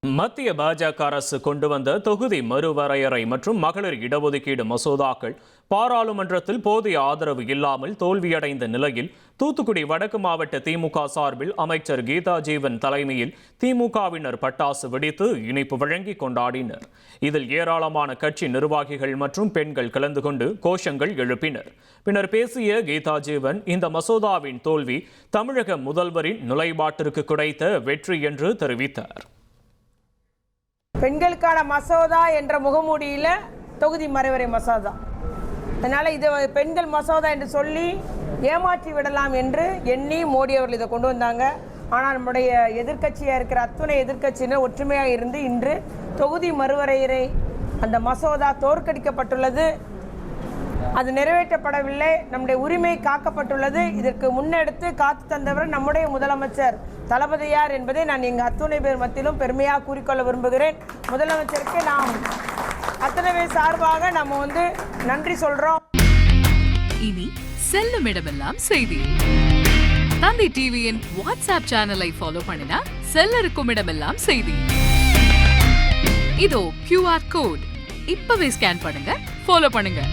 மத்திய பாஜக அரசு கொண்டு வந்த தொகுதி மறுவரையறை மற்றும் மகளிர் இடஒதுக்கீடு மசோதாக்கள் பாராளுமன்றத்தில் போதிய ஆதரவு இல்லாமல் தோல்வியடைந்த நிலையில் தூத்துக்குடி வடக்கு மாவட்ட திமுக சார்பில் அமைச்சர் கீதா ஜீவன் தலைமையில் திமுகவினர் பட்டாசு வெடித்து இனிப்பு வழங்கி கொண்டாடினர். இதில் ஏராளமான கட்சி நிர்வாகிகள் மற்றும் பெண்கள் கலந்து கொண்டு கோஷங்கள் எழுப்பினர். பின்னர் பேசிய கீதா ஜீவன், இந்த மசோதாவின் தோல்வி தமிழக முதல்வரின் நுழைவாட்டிற்கு கிடைத்த வெற்றி என்று தெரிவித்தார். பெண்களுக்கான மசோதா என்ற முகமூடியில் தொகுதி மறுவரை மசோதா, அதனால் இது பெண்கள் மசோதா என்று சொல்லி ஏமாற்றி விடலாம் என்று எண்ணி மோடி அவர்கள் இதை கொண்டு வந்தாங்க. ஆனால் நம்முடைய எதிர்க்கட்சியாக இருக்கிற அத்துணை எதிர்க்கட்சியினர் ஒற்றுமையாக இருந்து இன்று தொகுதி மறுவரையறை அந்த மசோதா தோற்கடிக்கப்பட்டுள்ளது. அது நிறைவேற்றப்படவில்லை. நம்முடைய உரிமை காக்கப்பட்டுள்ளது. இதற்கு முன்னெடுத்து காத்து தந்தவர் நம்முடைய முதலமைச்சர் தளபதியார் என்பதை நான் எங்கள் அத்துணை பேர் மத்தியிலும் பெருமையாக கூறிக்கொள்ள விரும்புகிறேன். முதலமைச்சருக்கு நாம் அத்தனை பேர் சார்பாக நம்ம நன்றி சொல்றோம். இனி செல்லும் இடமெல்லாம் செய்தி. தந்தி டிவியின் வாட்ஸ்அப் சேனலை ஃபாலோ பண்ணினா செல்ல இருக்கும் இடமெல்லாம் செய்தி. இதோ QR கோட் இப்பவே ஸ்கேன் பண்ணுங்க, ஃபாலோ பண்ணுங்க.